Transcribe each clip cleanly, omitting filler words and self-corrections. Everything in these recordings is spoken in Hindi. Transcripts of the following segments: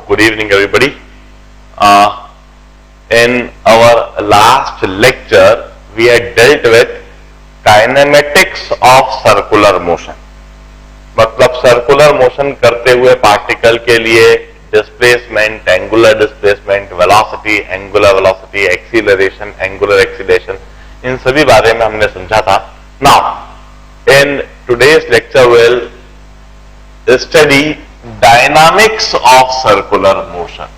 good evening everybody. In our last lecture, we had dealt with kinematics of circular motion. मतलब सर्कुलर मोशन करते हुए पार्टिकल के लिए displacement, angular displacement, velocity, angular velocity, acceleration, angular acceleration, इन सभी बारे में हमने समझा था. Now in today's lecture will study dynamics of circular motion.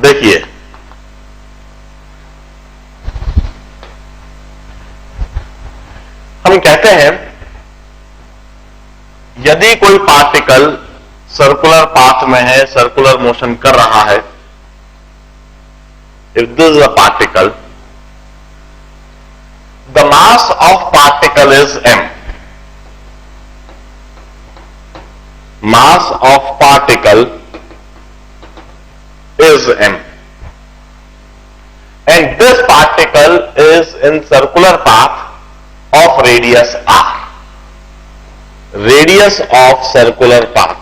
देखिए, हम कहते हैं यदि कोई पार्टिकल सर्कुलर पाथ में है, सर्कुलर मोशन कर रहा है, if this is a particle, the mass of particle is m. Mass of particle is m, and this particle is in circular path of radius r. Radius of circular path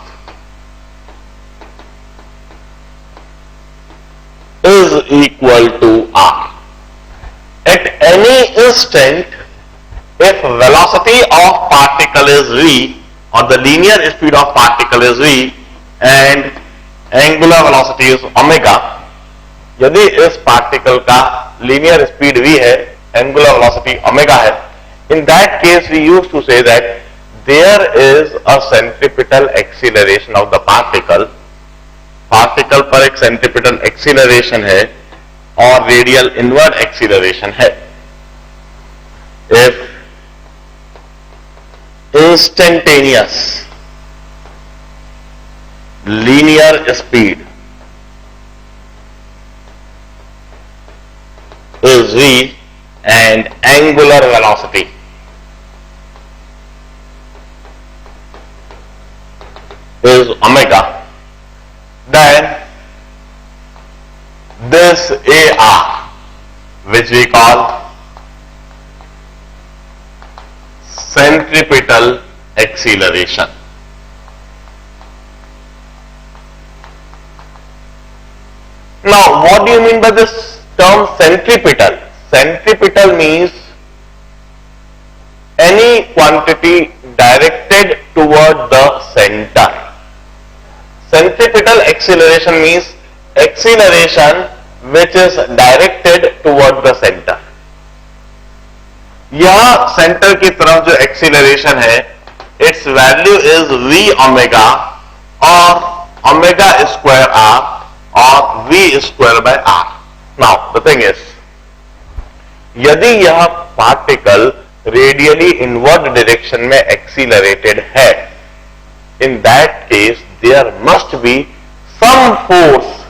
is equal to r. At any instant, if velocity of particle is v, or the linear speed of particle is v, and angular velocity is omega, यदि इस पार्टिकल का लीनियर स्पीड v है, एंगुलर वेलोसिटी ओमेगा है, in that case we used to say that there is a centripetal acceleration of the particle. Particle पर एक सेंट्रिपिटल एक्सीलरेशन है और रेडियल इनवर्ड एक्सीलरेशन है. If instantaneous linear speed is v and angular velocity is omega, then this AR, which we call centripetal acceleration. Now, what do you mean by this term centripetal? Centripetal means any quantity directed toward the center. Centripetal acceleration means acceleration which is directed toward the center. यह सेंटर की तरफ जो एक्सीलरेशन है, its value is v omega or omega square r or v square by r. Now the thing is, यदि यह पार्टिकल रेडियली इनवर्ड डायरेक्शन में एक्सीलरेटेड है, in that case there must be some force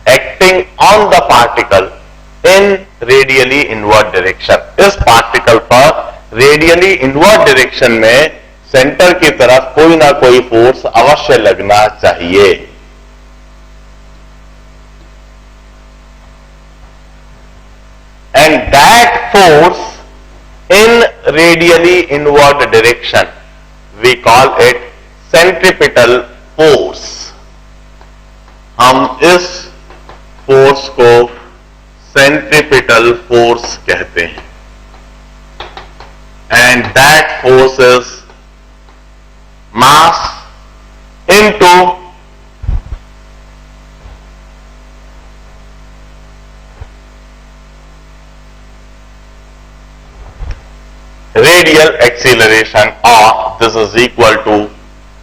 acting on the particle in radially inward direction. इस पार्टिकल पर रेडियली इनवर्ड डायरेक्शन में सेंटर की तरफ कोई ना कोई फोर्स अवश्य लगना चाहिए. And that force in radially inward direction, we call it centripetal force. हम इस फोर्स को centripetal force कहते हैं. And that force is mass into radial acceleration, or this is equal to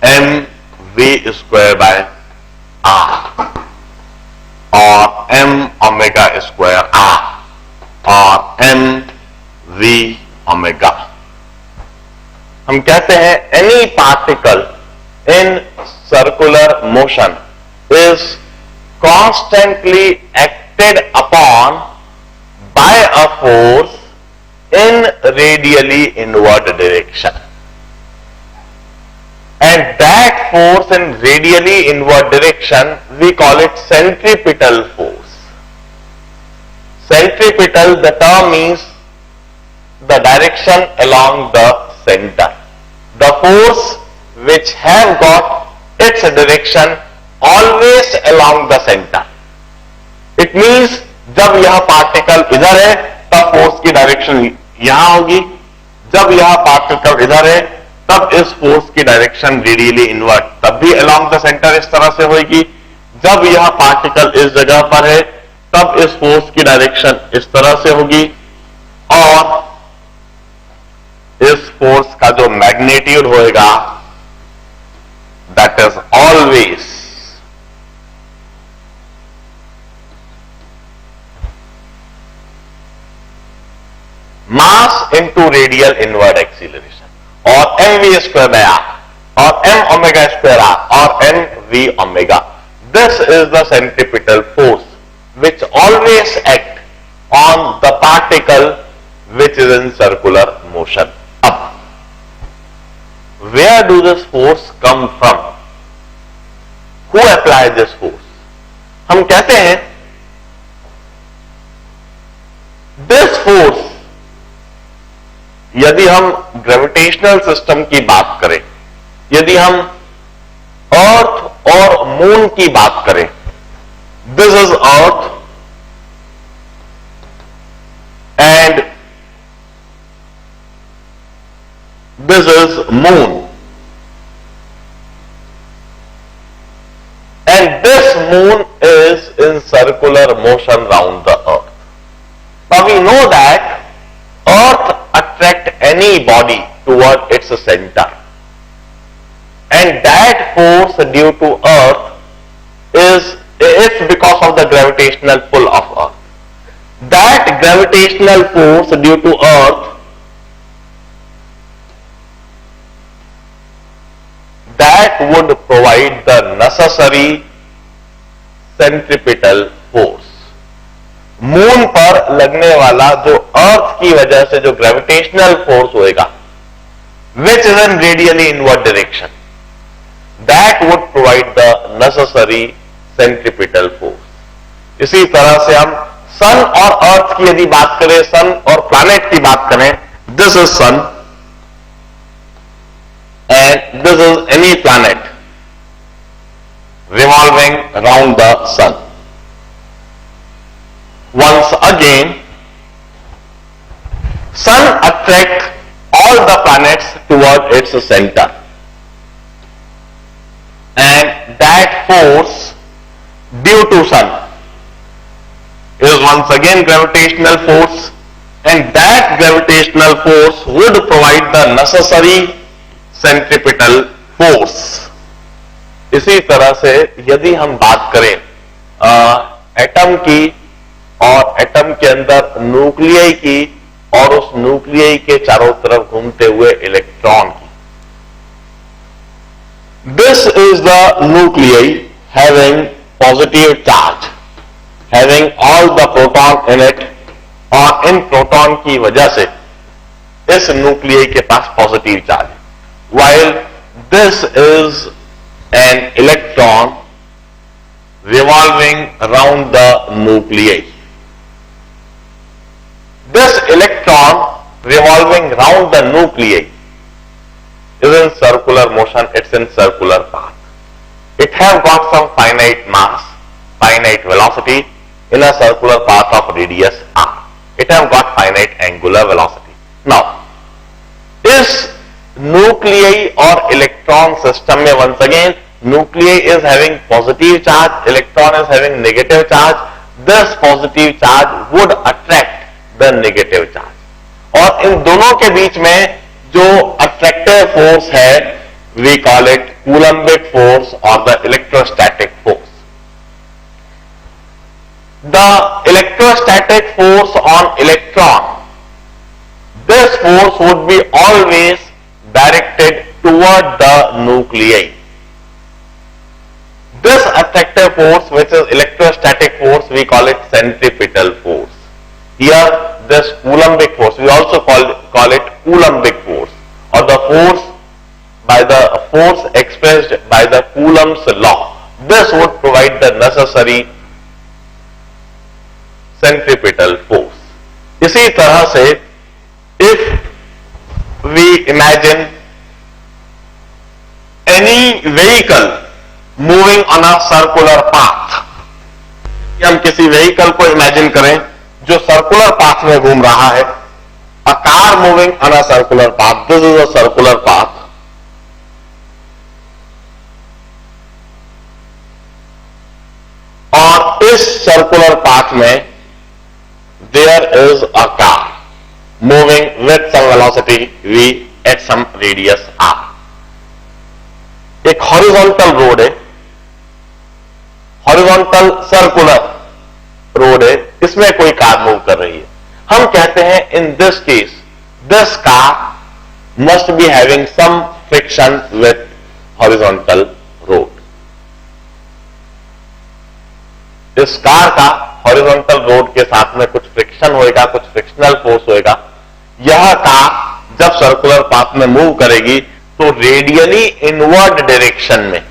mv square by r or m omega square r or mv omega. हम कहते हैं any particle in circular motion is constantly acted upon by a force in radially inward direction, and that force in radially inward direction we call it centripetal force. centripetal, the term means the direction along the center. The force which have got its direction always along the center. It means जब यह पार्टिकल इधर है तब फोर्स की डायरेक्शन यहां होगी, जब यह पार्टिकल इधर है तब इस फोर्स की डायरेक्शन रेडियली इनवर्ट तब भी अलोंग द सेंटर इस तरह से होगी। जब यह पार्टिकल इस जगह पर है तब इस फोर्स की डायरेक्शन इस तरह से होगी और इस फोर्स का जो मैग्नीट्यूड होएगा that is always mass into radial inward acceleration और mv स्क्वायर बाय r और m ओमेगा स्क्वायर r और n v omega. This is the centripetal force which always act on the particle which is in circular motion. Up. Where do this force come from? Who applies this force? हम कहते हैं this force, यदि हम ग्रेविटेशनल सिस्टम की बात करें, यदि हम अर्थ और मून की बात करें, this is earth and this is moon and this moon is in circular motion round the earth. Now we know that earth attract any body toward its center, and that force due to earth is because of the gravitational pull of earth. That gravitational force due to earth, that would provide the necessary centripetal force. Moon पर लगने वाला जो अर्थ की वजह से जो ग्रेविटेशनल फोर्स होएगा which is in radially inward direction, that would provide the necessary centripetal force. इसी तरह से हम सन और अर्थ की यदि बात करें, सन और प्लैनेट की बात करें, this is sun and this is any planet revolving around the sun. Once again, sun attracts all the planets toward its center, and that force due to sun is once again gravitational force, and that gravitational force would provide the necessary centripetal force. इसी तरह से यदि हम बात करें एटम की और एटम के अंदर न्यूक्लियई की और उस न्यूक्लियई के चारों तरफ घूमते हुए इलेक्ट्रॉन की, this is the nuclei having positive charge, having all the proton in it, और इन प्रोटॉन की वजह से इस न्यूक्लियई के पास पॉजिटिव चार्ज है, while this is an electron revolving around the nuclei. This electron revolving round the nuclei is in circular motion, it's in circular path. It have got some finite mass, finite velocity in a circular path of radius r. It have got finite angular velocity. Now, इस nuclei और electron system में once again nuclei is having positive charge, electron is having negative charge. This positive charge would attract the negative charge, और इन दोनों के बीच में जो अट्रैक्टिव फोर्स है we call it coulombic force और the electrostatic force. The electrostatic force on electron, this force would be always directed toward the nuclei. This attractive force, which is electrostatic force, we call it centripetal force. Here, this Coulombic force, we also call it Coulombic force, or the force expressed by the Coulomb's law. This would provide the necessary centripetal force. इसी तरह से if we imagine any vehicle moving on a circular path, हम किसी व्हीकल को इमेजिन करें जो सर्कुलर पाथ में घूम रहा है, a car moving on a circular path, this is a circular path, और इस सर्कुलर पाथ में there is a car moving with some velocity v at some radius r। एक हॉरिजॉन्टल रोड है, हॉरिजॉन्टल सर्कुलर रोड है, इसमें कोई कार मूव कर रही है। हम कहते हैं in this case this car must be having some friction with horizontal road. इस कार का हॉरिजॉन्टल रोड के साथ में कुछ फ्रिक्शन होएगा, कुछ फ्रिक्शनल फोर्स होएगा। यह कार जब सर्कुलर पाथ में मूव करेगी तो रेडियली इनवर्ड डायरेक्शन में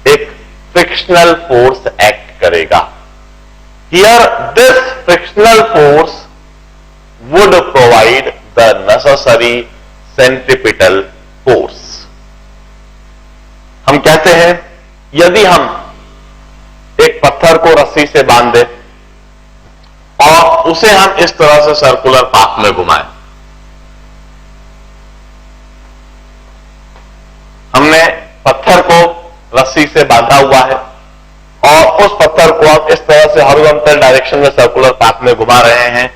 एक फ्रिक्शनल फोर्स एक्ट करेगा। Here this frictional force would provide the necessary centripetal force. हम कहते हैं यदि हम एक पत्थर को रस्सी से बांध दें और उसे हम इस तरह से सर्कुलर पाथ में घुमाएं, हमने पत्थर को रस्सी से बांधा हुआ है और उस पत्थर को हम इस तरह से हॉरिजॉन्टल डायरेक्शन में सर्कुलर पाथ में घुमा रहे हैं।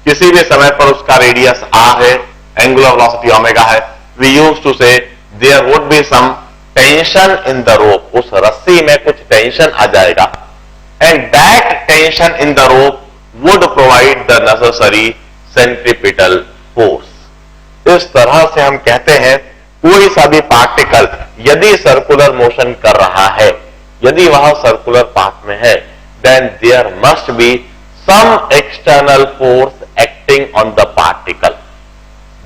किसी भी समय पर उसका रेडियस r है, एंगुलर वेलोसिटी ओमेगा है। We use to say there would be some tension in the rope, उस रस्सी में कुछ टेंशन आ जाएगा, and that tension in the rope would provide the necessary centripetal force. इस तरह से हम कहते हैं कोई सा भी पार्टिकल यदि सर्कुलर मोशन कर रहा है, यदि वह सर्कुलर पाथ में है, then there must be some external force acting on the particle.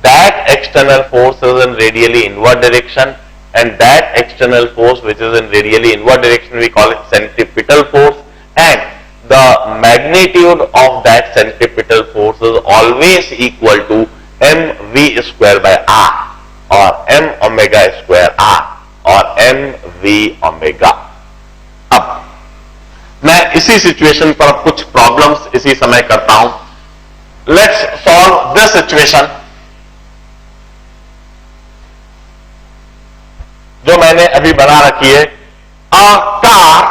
That external force is in radially inward direction, and that external force which is in radially inward direction we call it centripetal force, and the magnitude of that centripetal force is always equal to mv square by r or m omega square r or mv omega। अब मैं इसी सिचुएशन पर कुछ प्रॉब्लम्स इसी समय करता हूं। लेट्स सॉल्व दिस सिचुएशन जो मैंने अभी बना रखी है। A car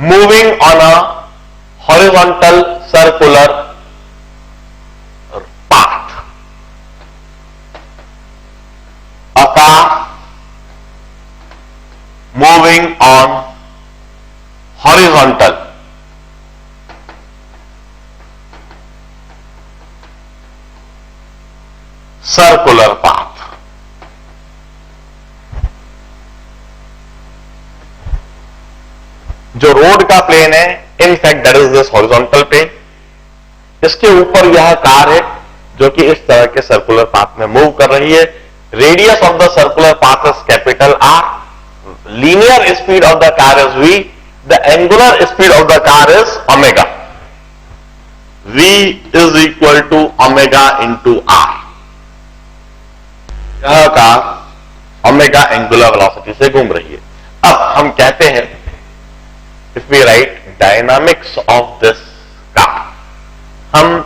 moving on a horizontal circular path, a car moving on horizontal circular path. जो रोड का प्लेन है, in fact that is this horizontal plane, इसके ऊपर यह कार है जो कि इस तरह के सर्कुलर पाथ में मूव कर रही है। Radius of the circular path is capital R, linear speed of the car is v, the angular speed of the car is omega. v is equal to omega into R। यह कार ओमेगा एंगुलर वेलोसिटी से घूम रही है। अब हम कहते हैं if we write dynamics of this car, हम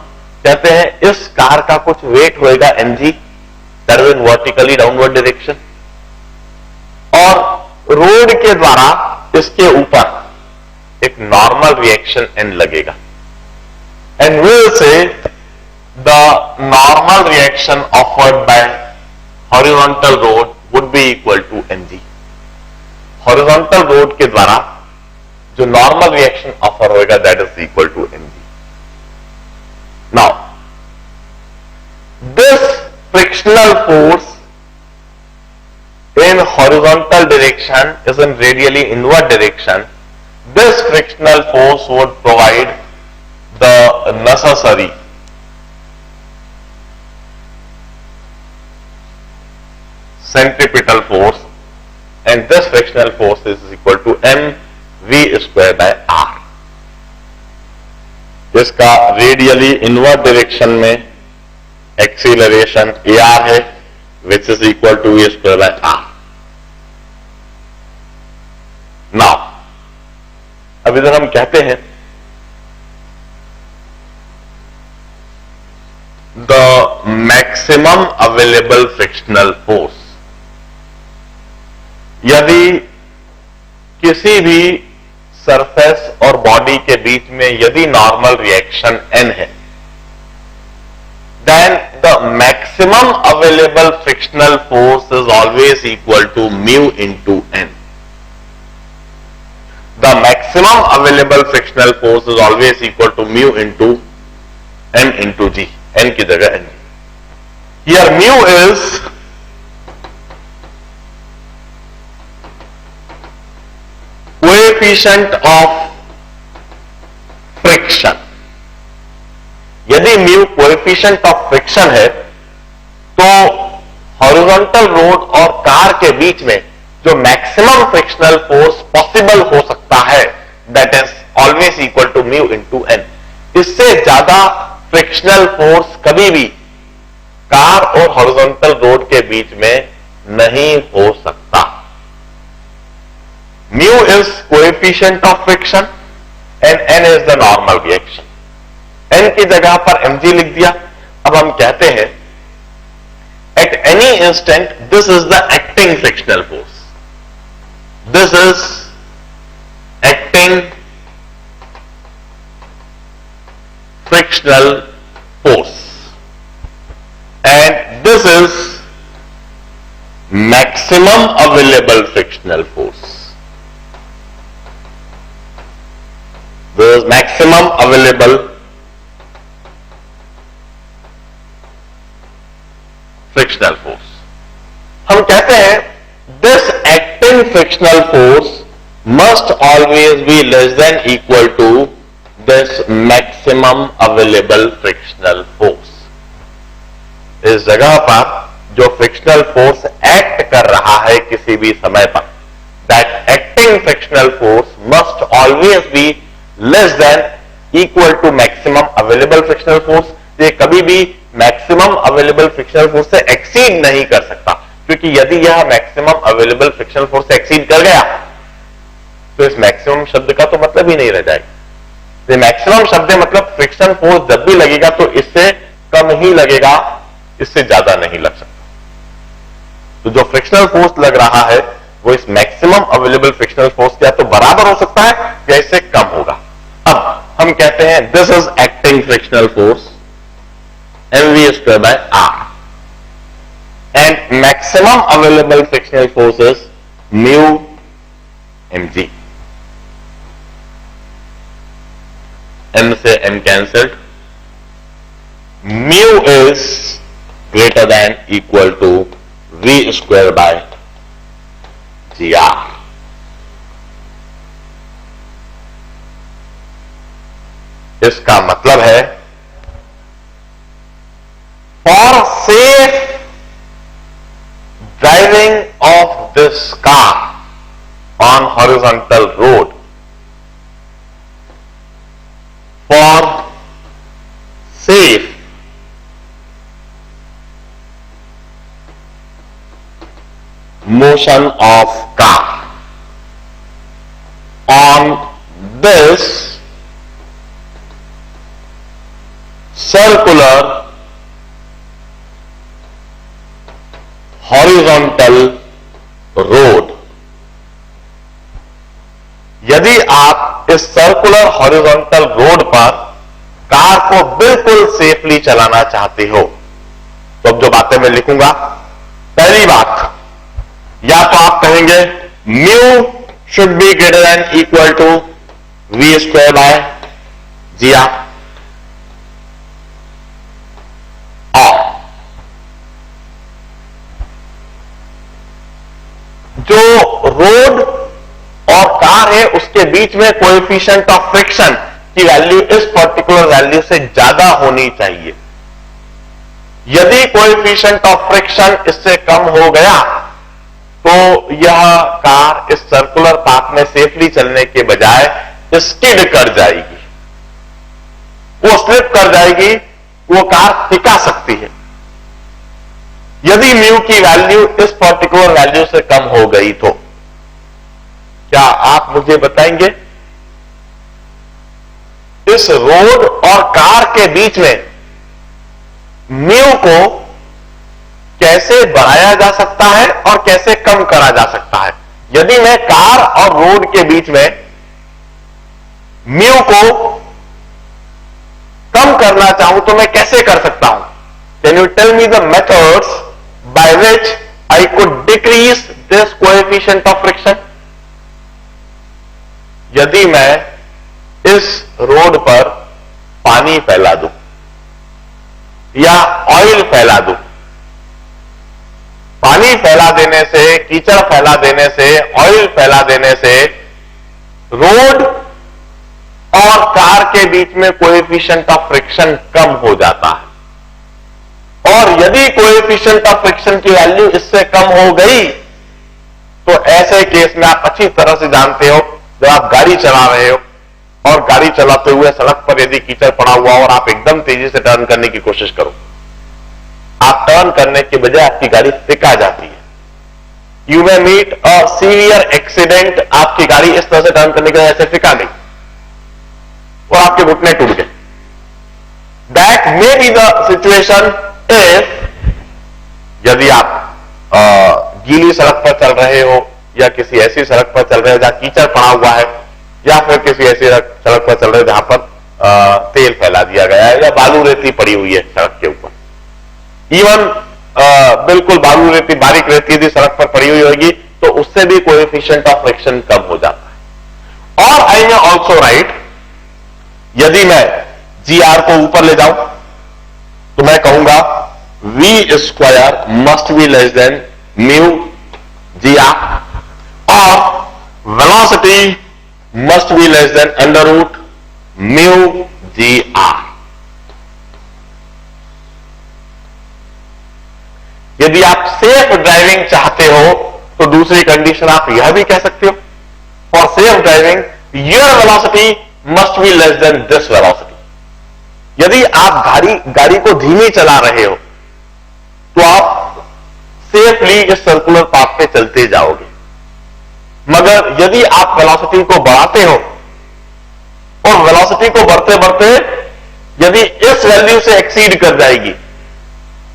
कहते हैं इस कार का कुछ वेट होएगा mg, that is in vertically downward direction, और रोड के द्वारा इसके ऊपर एक नॉर्मल रिएक्शन n लगेगा, and we will say the normal reaction offered by horizontal road would be equal to mg। horizontal road के द्वारा जो नॉर्मल रिएक्शन ऑफर होएगा that is equal to mg। Now this frictional force in horizontal direction is in radially inward direction, this frictional force would provide the necessary centripetal force, and this frictional force is equal to mv square by r. इसका रेडियली इनवर्ट डायरेक्शन में एक्सीलरेशन AR है, which is equal to v² by r। Now अब इधर हम कहते हैं the maximum available frictional force. यदि किसी भी सरफेस और बॉडी के बीच में यदि नॉर्मल रिएक्शन n है, then the maximum available frictional force is always equal to mu into n. The maximum available frictional force is always equal to mu into m into g. n की जगह n। Here mu is coefficient of friction। यदि म्यू कोएफिशिएंट ऑफ फ्रिक्शन है तो हॉरिजॉन्टल रोड और कार के बीच में जो मैक्सिमम फ्रिक्शनल फोर्स पॉसिबल हो सकता है, that is always equal to mu into N. इससे ज्यादा फ्रिक्शनल फोर्स कभी भी कार और हॉरिजॉन्टल रोड के बीच में नहीं हो सकता। Mu is coefficient of friction and N is the normal reaction. n की जगह पर mg लिख दिया। अब हम कहते हैं at any instant this is the acting frictional force. This is acting frictional force and this is maximum available frictional force. This is maximum available frictional force. हम कहते हैं this acting frictional force must always be less than equal to this maximum available frictional force. इस जगह पर जो फ्रिक्शनल फोर्स एक्ट कर रहा है किसी भी समय पर, that acting frictional force must always be less than equal to maximum available frictional force. ये कभी भी मैक्सिमम अवेलेबल फ्रिक्शनल फोर्स से एक्सीड नहीं कर सकता, क्योंकि यदि यह मैक्सिमम अवेलेबल फ्रिक्शनल फोर्स से एक्सीड कर गया तो इस मैक्सिमम शब्द का तो मतलब ही नहीं रह जाएगा। मैक्सिमम शब्द मतलब फ्रिक्शन फोर्स जब भी लगेगा तो इससे कम ही लगेगा, इससे ज्यादा नहीं लग सकता। तो जो फ्रिक्शनल फोर्स लग रहा है वो इस मैक्सिमम अवेलेबल फ्रिक्शनल फोर्स के या तो बराबर हो सकता है या इससे कम होगा। अब हम कहते हैं this is acting frictional force mv² by r and maximum available frictional force is mu mg। m से m cancelled, mu is greater than equal to v² by gr। इसका मतलब है for safe driving of this car on horizontal road, for safe motion of car on this circular horizontal road. यदि आप इस सर्कुलर हॉरिजॉन्टल रोड पर कार को बिल्कुल सेफली चलाना चाहते हो तो अब जो बातें मैं लिखूंगा, पहली बात, या तो आप कहेंगे mu should be greater than equal to v² by gr, जो रोड और कार है उसके बीच में कोएफिशिएंट ऑफ फ्रिक्शन की वैल्यू इस पर्टिकुलर वैल्यू से ज्यादा होनी चाहिए। यदि कोएफिशिएंट ऑफ फ्रिक्शन इससे कम हो गया तो यह कार इस सर्कुलर पाथ में सेफली चलने के बजाय स्किड कर जाएगी। वो स्लिप कर जाएगी, वो कार टिका सकती है। यदि म्यू की वैल्यू इस पर्टिकुलर वैल्यू से कम हो गई तो क्या आप मुझे बताएंगे इस रोड और कार के बीच में म्यू को कैसे बढ़ाया जा सकता है और कैसे कम करा जा सकता है? यदि मैं कार और रोड के बीच में म्यू को कम करना चाहूं तो मैं कैसे कर सकता हूं? Can you tell me the methods by which I could decrease this coefficient of friction? यदि मैं इस रोड पर पानी फैला दूं या ऑयल फैला दूं, पानी फैला देने से, कीचड़ फैला देने से, ऑयल फैला देने से रोड और कार के बीच में कोएफिशिएंट ऑफ फ्रिक्शन कम हो जाता है। और यदि कोएफिशिएंट ऑफ फ्रिक्शन की वैल्यू इससे कम हो गई तो ऐसे केस में आप अच्छी तरह से जानते हो, जब आप गाड़ी चला रहे हो और गाड़ी चलाते हुए सड़क पर यदि कीचड़ पड़ा हुआ और आप एकदम तेजी से टर्न करने की कोशिश करो, आप टर्न करने के बजाय आपकी गाड़ी टिका जाती है। You may meet a severe accident, आपकी गाड़ी इस तरह से टर्न करने के वजह से टिका गई और आपके घुटने टूट गए। That may be the situation if यदि आप गीली सड़क पर चल रहे हो या किसी ऐसी सड़क पर चल रहे हो जहां कीचड़ पड़ा हुआ है, या फिर किसी ऐसी सड़क पर चल रहे हो जहां पर तेल फैला दिया गया है या बालू रेती पड़ी हुई है सड़क के ऊपर। इवन बिल्कुल बालू रेती, बारीक रेती यदि सड़क पर पड़ी हुई होगी तो उससे भी कोएफिशिएंट ऑफ फ्रिक्शन कम हो जाता है। और आई मे ऑल्सो राइट, यदि मैं GR को ऊपर ले जाऊं तो मैं कहूंगा V square must be less than mu GR और velocity must be less than under root mu GR। यदि आप सेफ ड्राइविंग चाहते हो तो दूसरी कंडीशन आप यह भी कह सकते हो, for safe driving your velocity must be less then this velocity. यदि आप गाड़ी को धीमी चला रहे हो तो आप सेफली इस सर्कुलर पाथ पे चलते जाओगे, मगर यदि आप वेलोसिटी को बढ़ाते हो और वेलोसिटी को बढ़ते बढ़ते यदि इस वैल्यू से एक्सीड कर जाएगी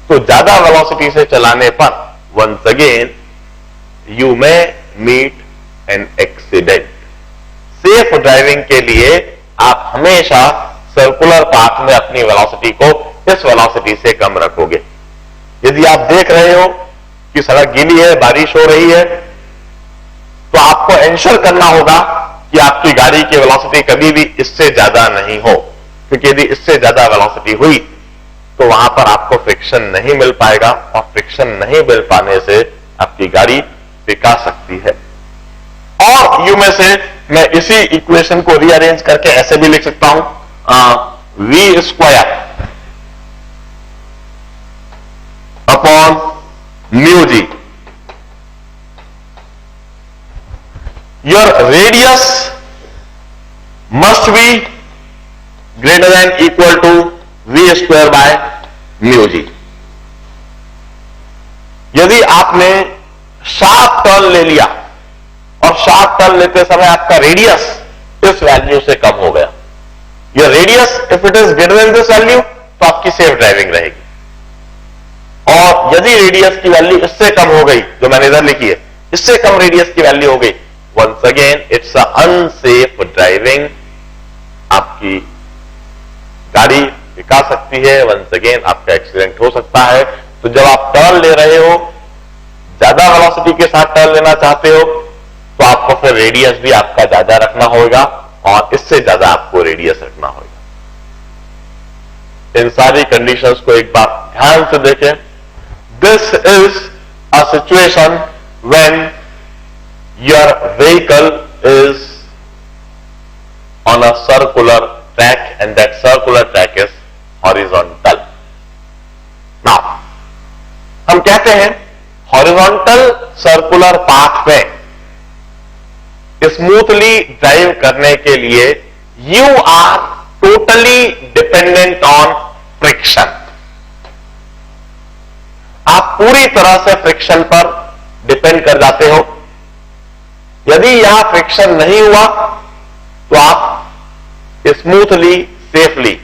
तो ज्यादा वेलोसिटी से चलाने पर once again you may meet an accident. Safe driving के लिए आप हमेशा सर्कुलर पाथ में अपनी वेलोसिटी को इस वेलोसिटी से कम रखोगे। यदि आप देख रहे हो कि सड़क गीली है, बारिश हो रही है, तो आपको एंश्योर करना होगा कि आपकी गाड़ी की वेलोसिटी कभी भी इससे ज्यादा नहीं हो, क्योंकि यदि इससे ज्यादा वेलोसिटी हुई तो वहां पर आपको फ्रिक्शन नहीं मिल पाएगा और फ्रिक्शन नहीं मिल पाने से आपकी गाड़ी टिका सकती है। और यू में से मैं इसी इक्वेशन को रीअरेंज करके ऐसे भी लिख सकता हूं, V square upon mu G. Your radius must be greater than equal to V square by mu G. यदि आपने शार्प टर्न ले लिया और शार्प टर्न लेते समय आपका रेडियस इस वैल्यू से कम हो गया, your radius if it is greater than this value तो आपकी सेफ ड्राइविंग रहेगी। और यदि रेडियस की वैल्यू इससे कम हो गई, जो मैंने इधर लिखी है, इससे कम रेडियस की वैल्यू हो गई, once again it's a unsafe driving. आपकी गाड़ी टिका सकती है, वंस अगेन आपका एक्सीडेंट हो सकता है। तो जब आप टर्न ले रहे हो, ज्यादा वेलोसिटी के साथ टर्न लेना चाहते हो, तो आपको फिर रेडियस भी आपका ज्यादा रखना होगा और इससे ज्यादा आपको रेडियस रखना होगा। इन सारी कंडीशंस को एक बार ध्यान से देखें। This is a situation when your vehicle is on a circular track and that circular track is horizontal. Now हम कहते हैं हॉरिजॉन्टल सर्कुलर पाथ में स्मूथली ड्राइव करने के लिए you are totally dependent on friction. आप पूरी तरह से फ्रिक्शन पर डिपेंड कर जाते हो। यदि यहां फ्रिक्शन नहीं हुआ तो आप स्मूथली, सेफली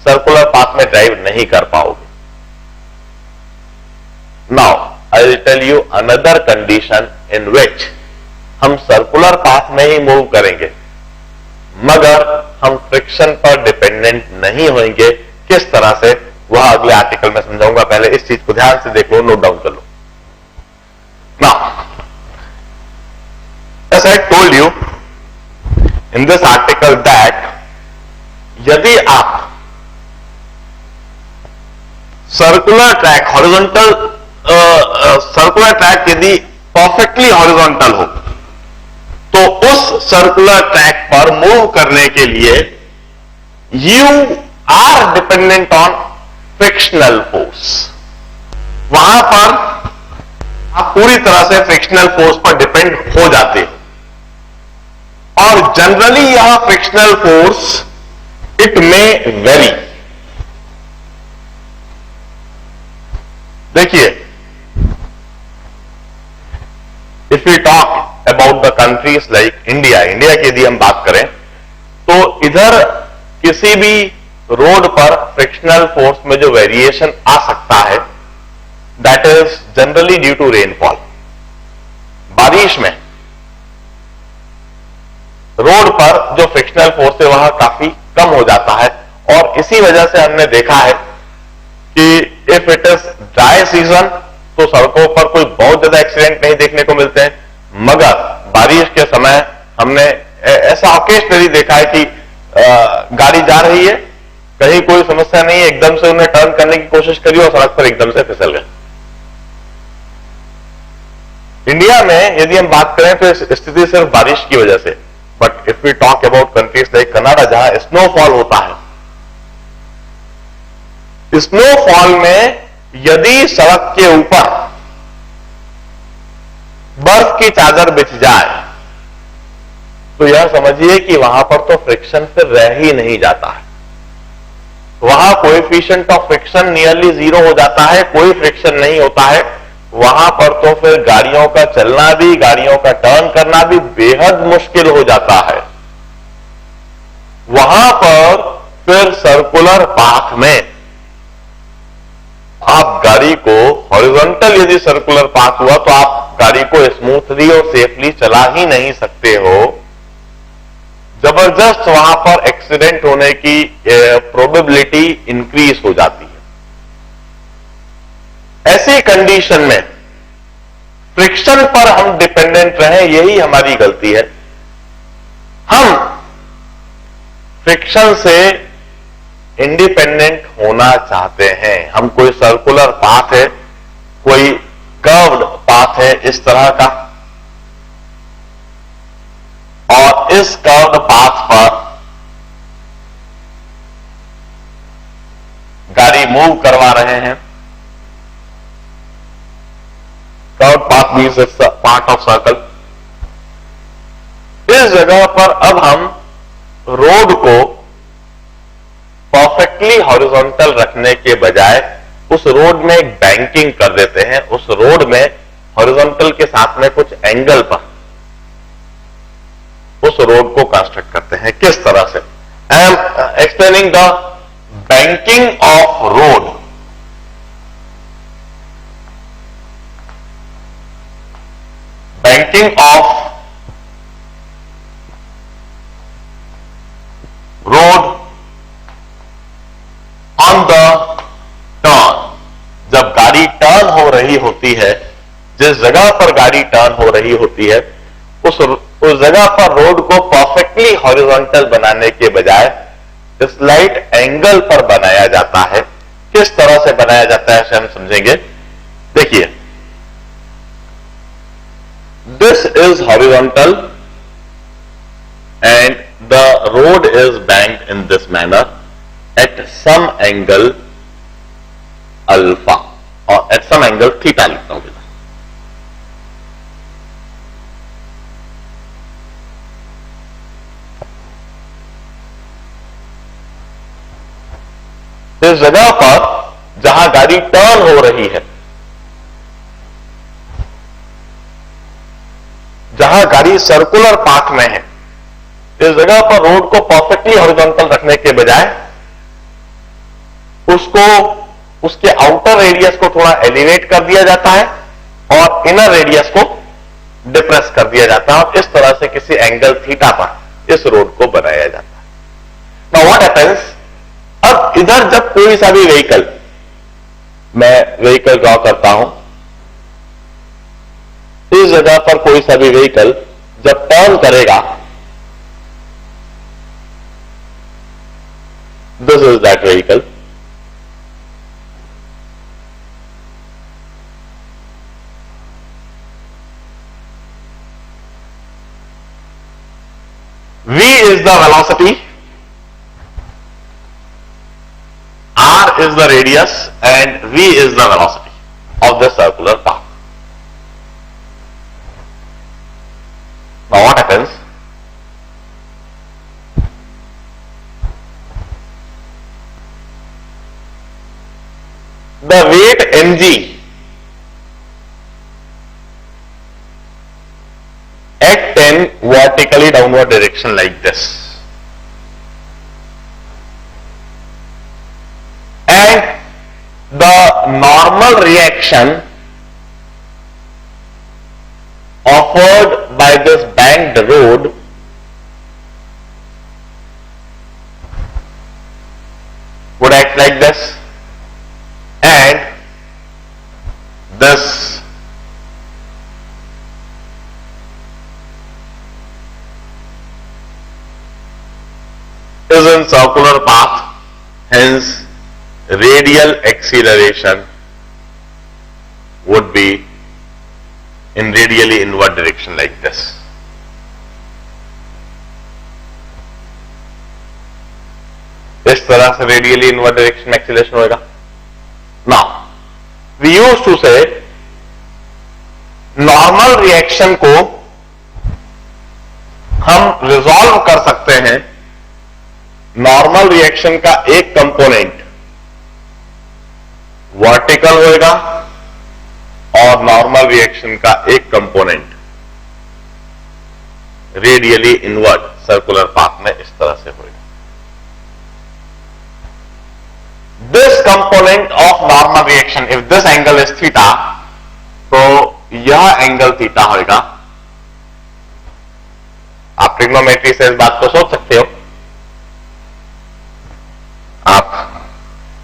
सर्कुलर पाथ में ड्राइव नहीं कर पाओगे। Now I will tell you another condition in which हम सर्कुलर पाथ में ही मूव करेंगे मगर हम फ्रिक्शन पर डिपेंडेंट नहीं होंगे। किस तरह से, वह अगले आर्टिकल में समझाऊंगा। पहले इस चीज को ध्यान से देख लो, नोट डाउन कर लो। Now as I told you in this article that यदि आप circular track, horizontal circular track यदि परफेक्टली हॉरिजॉन्टल हो तो उस सर्कुलर ट्रैक पर मूव करने के लिए you are dependent on frictional force. वहां पर आप पूरी तरह से फ्रिक्शनल फोर्स पर डिपेंड हो जाते हो और जनरली यह फ्रिक्शनल फोर्स इट में वेरी। देखिए, if you talk about the countries like India की यदि हम बात करें तो इधर किसी भी रोड पर फ्रिक्शनल फोर्स में जो वेरिएशन आ सकता है that is generally due to rainfall. बारिश में रोड पर जो फ्रिक्शनल फोर्स है वह काफी कम हो जाता है और इसी वजह से हमने देखा है कि if it is dry season तो सड़कों पर कोई बहुत ज्यादा एक्सीडेंट नहीं देखने को मिलते हैं, मगर बारिश के समय हमने ऐसा ऑकेजनली देखा है कि गाड़ी जा रही है, कहीं कोई समस्या नहीं है, एकदम से उन्हें टर्न करने की कोशिश करी और सड़क पर एकदम से फिसल गए। इंडिया में यदि हम बात करें तो स्थिति सिर्फ बारिश की वजह से, but if we talk about countries like Canada जहां स्नोफॉल होता है, स्नोफॉल में यदि सड़क के ऊपर बर्फ की चादर बिछ जाए तो यह समझिए कि वहां पर तो फ्रिक्शन फिर रह ही नहीं जाता है। वहां coefficient of friction nearly zero हो जाता है, कोई फ्रिक्शन नहीं होता है। वहां पर तो फिर गाड़ियों का चलना भी, गाड़ियों का टर्न करना भी बेहद मुश्किल हो जाता है। वहां पर फिर सर्कुलर पाथ में आप गाड़ी को हॉरिजॉन्टल यदि सर्कुलर पाथ हुआ तो आप गाड़ी को स्मूथली और सेफली चला ही नहीं सकते हो। जबरदस्त वहां पर एक्सीडेंट होने की प्रोबेबिलिटी इंक्रीज हो जाती है। ऐसी कंडीशन में फ्रिक्शन पर हम डिपेंडेंट रहे, यही हमारी गलती है। हम फ्रिक्शन से इंडिपेंडेंट होना चाहते हैं। हम कोई सर्कुलर पाथ है, कोई कर्व्ड पाथ है इस तरह का, और इस कर्व्ड पाथ पर गाड़ी मूव करवा रहे हैं। Curved path means it's part of circle. इस जगह पर अब हम रोड को परफेक्टली हॉरिजॉन्टल रखने के बजाय उस रोड में एक बैंकिंग कर देते हैं। उस रोड में हॉरिजॉन्टल के साथ में कुछ एंगल पर उस रोड को कंस्ट्रक्ट करते हैं। किस तरह से? I am explaining the banking of road. Banking of road on the turn. जब गाड़ी टर्न हो रही होती है, जिस जगह पर गाड़ी टर्न हो रही होती है उस जगह पर रोड को परफेक्टली हॉरिजॉन्टल बनाने के बजाय स्लाइट एंगल पर बनाया जाता है। किस तरह से बनाया जाता है इसे हम समझेंगे। देखिए, this is horizontal and the road is banked in this manner at some angle alpha or at some angle theta लिखता हूं। इस जगह पर जहां गाड़ी टर्न हो रही है, जहां गाड़ी सर्कुलर पाथ में है, इस जगह पर रोड को परफेक्टली हॉरिजॉन्टल रखने के बजाय उसको, उसके आउटर रेडियस को थोड़ा एलिवेट कर दिया जाता है और इनर रेडियस को डिप्रेस कर दिया जाता है, और इस तरह से किसी एंगल थीटा पर इस रोड को बनाया जाता है। नाउ व्हाट हैपेंस, अब इधर जब कोई सा भी व्हीकल, मैं व्हीकल ड्रॉ करता हूं, इस जगह पर कोई सा भी व्हीकल जब टर्न करेगा, this is that vehicle, v is the velocity, r is the radius, and v is the velocity of the circular path. Now what happens? The weight mg act in vertically downward direction like this, and the normal reaction offered by this banked road would act like this, and this is in circular path, hence radial acceleration would be in radially inward direction like this. इस तरह से रेडियली इनवर्ड डायरेक्शन एक्सीलरेशन होगा। नाउ वी यूज्ड टू से नॉर्मल रिएक्शन को हम रिजॉल्व कर सकते हैं, नॉर्मल रिएक्शन का एक कंपोनेंट वर्टिकल होएगा और नॉर्मल रिएक्शन का एक component radially inward circular path में इस तरह से होएगा। This component of normal reaction, if this angle is theta, तो यह एंगल थीटा होएगा। आप ट्रिग्नोमेट्री से इस बात को सोच सकते हो। आप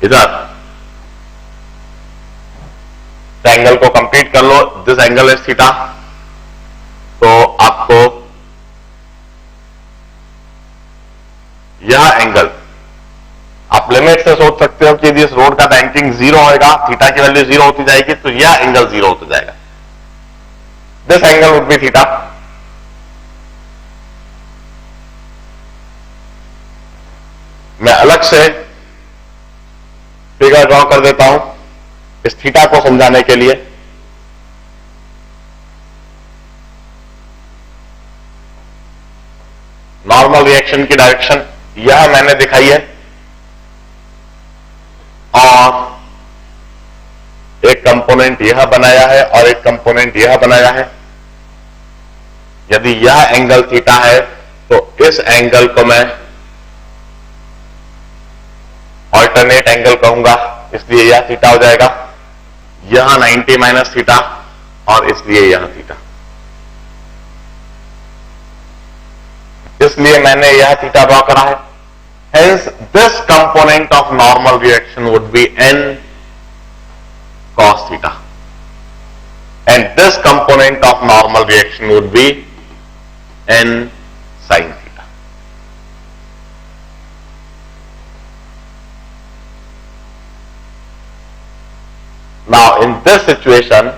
इधर एंगल को कंप्लीट कर लो, दिस एंगल इज थीटा, तो आपको यह एंगल, आप लिमिट से सोच सकते हो कि इस रोड का बैंकिंग जीरो होएगा, थीटा की वैल्यू जीरो होती जाएगी, तो यह एंगल जीरो होता जाएगा। This angle would be theta. मैं अलग से फिगर ड्रॉ कर देता हूं इस थीटा को समझाने के लिए। नॉर्मल रिएक्शन की डायरेक्शन यह मैंने दिखाई है, और एक कंपोनेंट यह बनाया है और एक कंपोनेंट यह बनाया है। यदि यह एंगल थीटा है तो इस एंगल को मैं ऑल्टरनेट एंगल कहूंगा, इसलिए यह थीटा हो जाएगा। यह 90 माइनस थीटा और इसलिए यह थीटा, इसलिए मैंने यह थीटा ड्रॉ करा है। Hence, this component of normal reaction would be n cos theta, and this component of normal reaction would be n sin theta. Now, in this situation,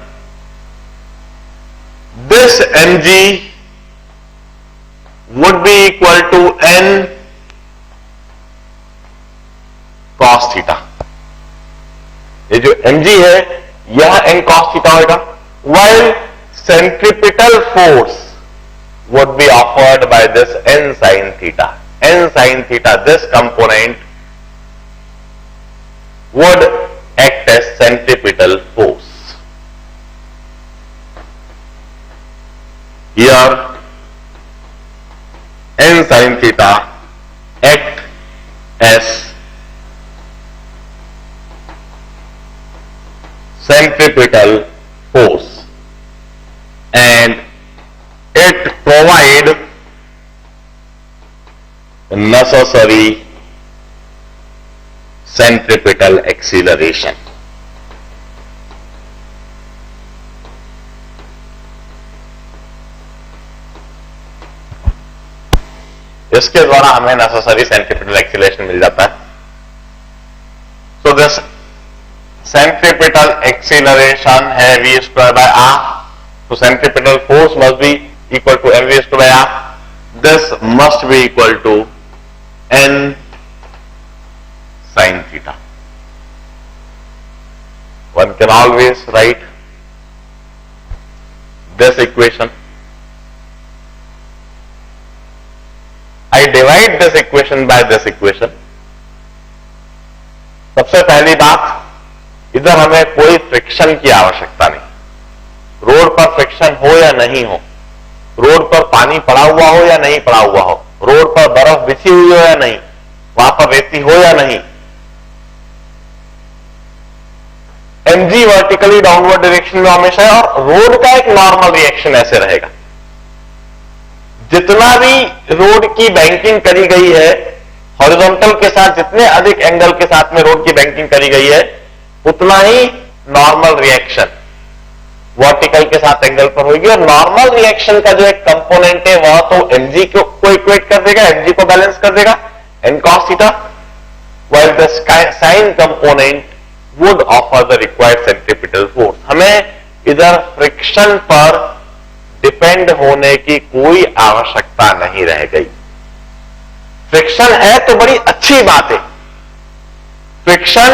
this mg would be equal to n cos theta. ये जो mg है यह n cos थीटा होगा, while centripetal force would be offered by this n sin theta। n sin theta, this component would act as centripetal force. Here n sin theta act as centripetal force and it provide necessary centripetal acceleration. इसके द्वारा हमें नेसेसरी सेंट्रिपिटल एक्सीलरेशन मिल जाता है. सो दिस सेंट्रिपिटल एक्सीलरेशन है v स्क्वायर बाय r. तो centripetal force must be equal to mv square by r. This must be equal to n sin theta. One can always write this equation. I divide this equation by this equation. सबसे पहली बात, इधर हमें कोई फ्रिक्शन की आवश्यकता नहीं. रोड पर फ्रिक्शन हो या नहीं हो, रोड पर पानी पड़ा हुआ हो या नहीं पड़ा हुआ हो, रोड पर बर्फ बिछी हुई हो या नहीं, वहां पर रेती हो या नहीं, mg वर्टिकली डाउनवर्ड डायरेक्शन में हमेशा है और रोड का एक नॉर्मल रिएक्शन ऐसे रहेगा. जितना भी रोड की बैंकिंग करी गई है हॉरिजॉन्टल के साथ, जितने अधिक एंगल के साथ में रोड की बैंकिंग करी गई है, उतना ही नॉर्मल रिएक्शन वर्टिकल के साथ एंगल पर होगी. और नॉर्मल रिएक्शन का जो एक कंपोनेंट है वह तो mg को इक्वेट कर देगा, mg को बैलेंस कर देगा n cos theta, while the sin component would offer the required centripetal force. हमें इधर फ्रिक्शन पर डिपेंड होने की कोई आवश्यकता नहीं रह गई. फ्रिक्शन है तो बड़ी अच्छी बात है. Friction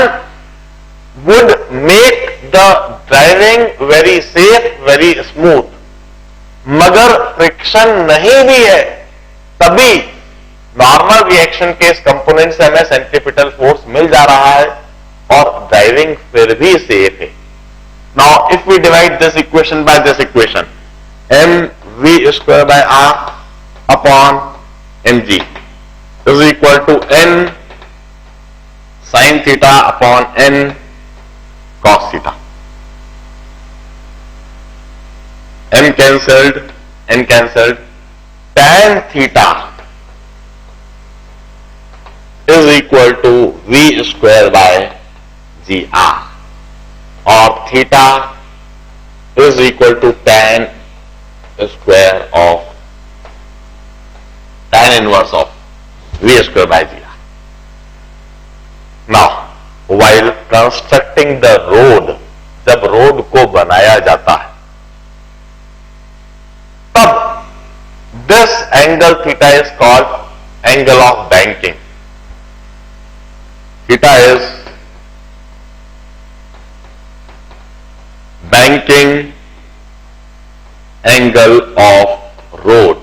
would make the driving very safe, very smooth. मगर फ्रिक्शन नहीं भी है तभी नॉर्मल रिएक्शन के इस कंपोनेंट से हमें सेंट्रिपिटल फोर्स मिल जा रहा है और ड्राइविंग फिर भी सेफ है. Now if we divide this equation by this equation, mv square by r upon mg is equal to n sin theta upon n cos theta. n cancelled, tan theta is equal to v square by gr or theta is equal to tan square of tan inverse of v square by gr. Now, while constructing the road, जब रोड को बनाया जाता है तब this angle theta is called angle of banking. Theta is banking angle of road.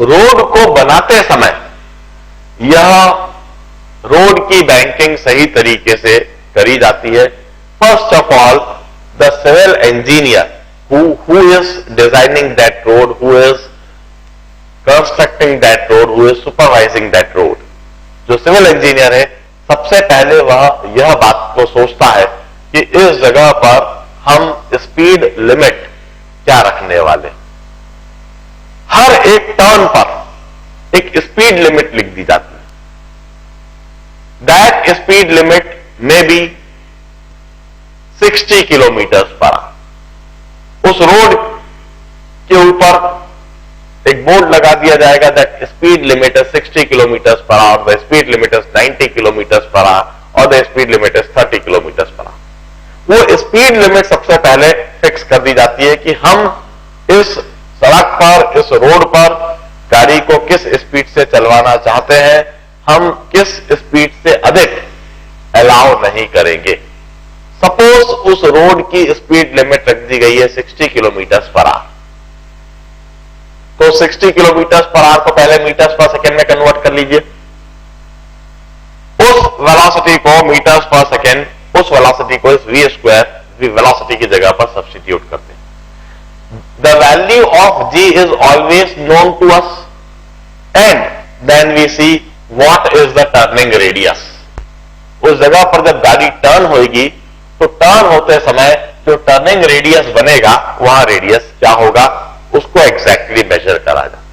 Road को बनाते समय यह रोड की बैंकिंग सही तरीके से करी जाती है. First of all the civil engineer who is designing that road, who is constructing that road, who is supervising that road, जो सिविल इंजीनियर है सबसे पहले वह यह बात को सोचता है कि इस जगह पर हम स्पीड लिमिट क्या रखने वाले. हर एक टर्न पर एक स्पीड लिमिट लिख दी जाती है. दैट स्पीड लिमिट में बी 60 किलोमीटर पर आवर. उस रोड के ऊपर एक बोर्ड लगा दिया जाएगा that speed limit is 60 kilometre per hour, the speed limit is 90 kilometre per hour और the speed limit is 30 kilometre per hour. वो स्पीड लिमिट सबसे पहले फिक्स कर दी जाती है कि हम इस सड़क पर, इस रोड पर गाड़ी को किस स्पीड से चलवाना चाहते हैं, हम किस स्पीड से अधिक अलाउ नहीं करेंगे. सपोज उस रोड की स्पीड लिमिट रख दी गई है 60 किलोमीटर पर आवर, तो 60 किलोमीटर पर आवर को पहले मीटर्स पर सेकेंड में कन्वर्ट कर लीजिए. उस वेलोसिटी को मीटर्स पर सेकेंड, उस वेलोसिटी को इस v स्क्वायर वेलोसिटी की जगह पर सब्स्टिट्यूट करते हैं। The value of g is always known to us and then we see what is the turning radius. उस जगह पर जब गाड़ी टर्न होगी तो टर्न होते समय जो टर्निंग रेडियस बनेगा वहां रेडियस क्या होगा उसको एग्जैक्टली मेजर करा जाता है।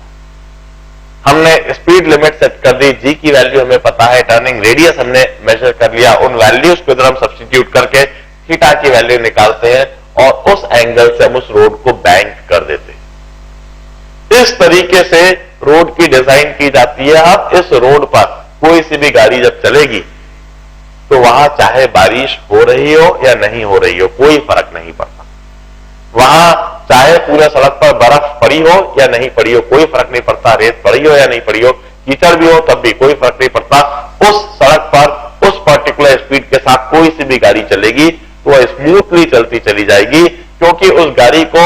हमने स्पीड लिमिट सेट कर दी, जी की वैल्यू हमें पता है, टर्निंग रेडियस हमने मेजर कर लिया, उन वैल्यूज को इधर हम सब्स्टिट्यूट करके थीटा की वैल्यू निकालते हैं और उस एंगल से हम उस रोड को बैंक कर देते हैं। इस तरीके से रोड की डिजाइन की जाती है। अब इस रोड पर कोई सी भी गाड़ी जब चलेगी तो वहां चाहे बारिश हो रही हो या नहीं हो रही हो कोई फर्क नहीं पड़ता, वहां चाहे पूरे सड़क पर बर्फ पड़ी हो या नहीं पड़ी हो कोई फर्क नहीं पड़ता, रेत पड़ी हो या नहीं पड़ी हो, कीचड़ भी हो तब भी कोई फर्क नहीं पड़ता। उस सड़क पर उस पर्टिकुलर स्पीड के साथ कोई सी भी गाड़ी चलेगी तो वह स्मूथली चलती चली जाएगी, क्योंकि उस गाड़ी को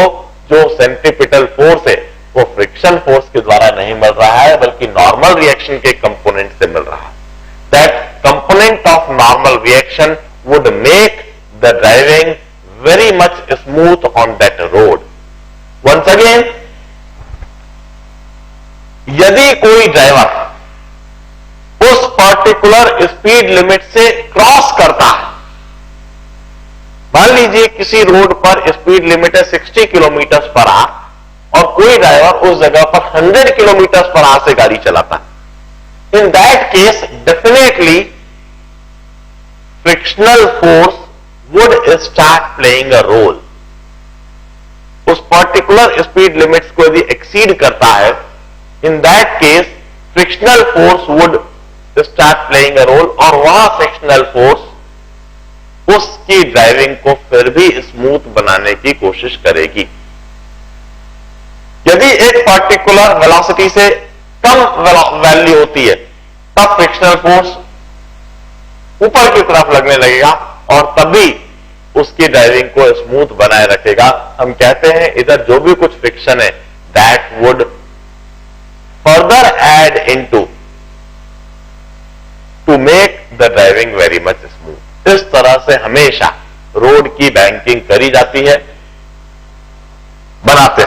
जो सेंट्रीपिटल फोर्स है वो फ्रिक्शन फोर्स के द्वारा नहीं मिल रहा है बल्कि नॉर्मल रिएक्शन के कंपोनेंट से मिल रहा है। That component of normal reaction would make the driving very much smooth on that road. Once again, यदि कोई ड्राइवर उस पर्टिकुलर स्पीड लिमिट से क्रॉस करता है, मान लीजिए किसी रोड पर स्पीड लिमिट है 60 किलोमीटर पर आवर और कोई ड्राइवर उस जगह पर 100 किलोमीटर पर आवर से गाड़ी चलाता है, in that case definitely frictional force would start playing a role. उस पर्टिकुलर स्पीड लिमिट्स को यदि एक्सीड करता है, in that case frictional force would start playing a role और वहां फ्रिक्शनल फोर्स उसकी ड्राइविंग को फिर भी स्मूथ बनाने की कोशिश करेगी। यदि एक पर्टिकुलर वेलोसिटी से कम वैल्यू होती है तब फ्रिक्शनल फोर्स ऊपर की तरफ लगने लगेगा और तभी उसकी ड्राइविंग को स्मूथ बनाए रखेगा। हम कहते हैं इधर जो भी कुछ फ्रिक्शन है that would further add into to make the driving very much smooth. इस तरह से हमेशा रोड की बैंकिंग करी जाती है बनाते